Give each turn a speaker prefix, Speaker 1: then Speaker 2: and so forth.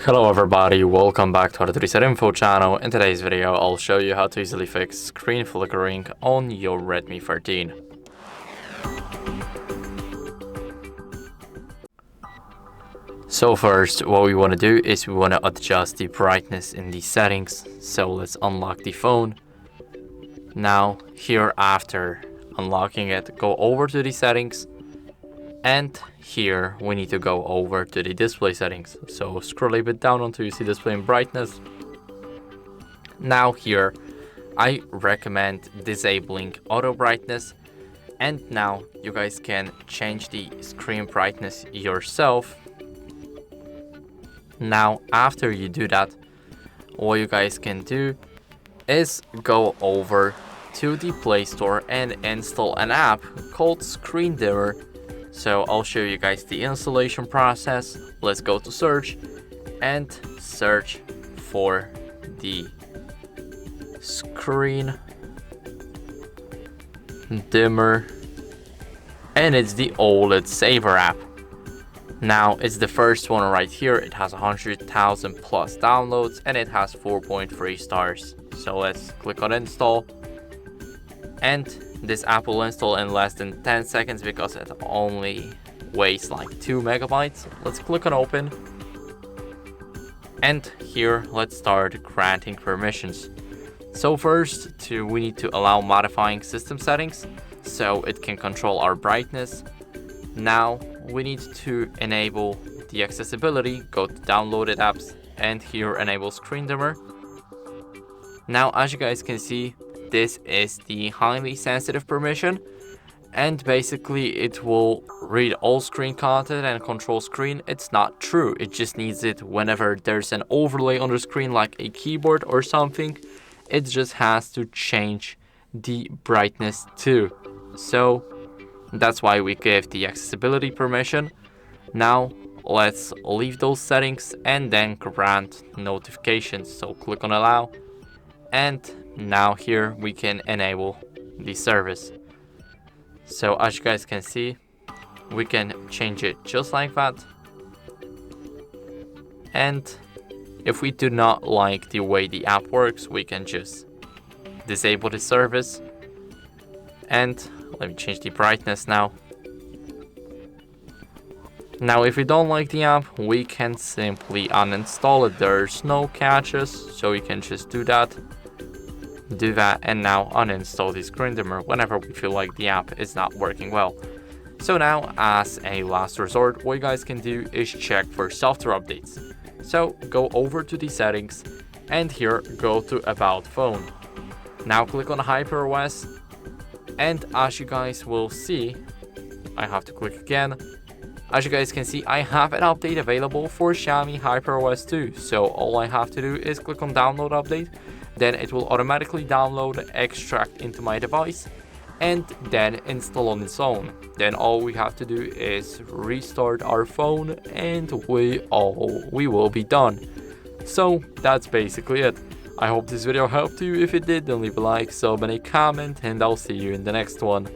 Speaker 1: Hello everybody, welcome back to HardReset.Info channel. In today's video, I'll show you how to easily fix screen flickering on your Redmi 13. So first, what we want to do is we want to adjust the brightness in the settings. So let's unlock the phone. Now, here after unlocking it, go over to the settings. And here we need to go over to the display settings. So scroll a bit down until you see display and brightness. Now here I recommend disabling auto brightness. And now you guys can change the screen brightness yourself. Now after you do that, what you guys can do is go over to the Play Store and install an app called Screen Dimmer. So I'll show you guys the installation process. Let's go to search and search for the Screen Dimmer, and it's the OLED Saver app. Now it's the first one right here. It has 100,000 plus downloads and it has 4.3 stars. So let's click on install, and this app will install in less than 10 seconds because it only weighs like 2 megabytes. Let's click on open. And here, let's start granting permissions. So first, we need to allow modifying system settings so it can control our brightness. Now, we need to enable the accessibility. Go to downloaded apps and here enable Screen Dimmer. Now, as you guys can see, this is the highly sensitive permission, and basically it will read all screen content and control screen. It's not true, it just needs it whenever there's an overlay on the screen like a keyboard or something. It just has to change the brightness too. So that's why we give the accessibility permission. Now let's leave those settings and then grant notifications. So click on allow, and now here we can enable the service. So as you guys can see, we can change it just like that. And if we do not like the way the app works, we can just disable the service. And let me change the brightness now. Now if we don't like the app, we can simply uninstall it. There's no catches, so you can just do that, and now uninstall the Screen Dimmer whenever we feel like the app is not working well. So now, as a last resort, what you guys can do is check for software updates. So go over to the settings and here go to About Phone. Now click on HyperOS, and as you guys will see, I have to click again. As you guys can see, I have an update available for Xiaomi HyperOS 2. So all I have to do is click on download update. Then it will automatically download, extract into my device, and then install on its own. Then all we have to do is restart our phone and we will be done. So that's basically it. I hope this video helped you. If it did, then leave a like, sub, and a comment, and I'll see you in the next one.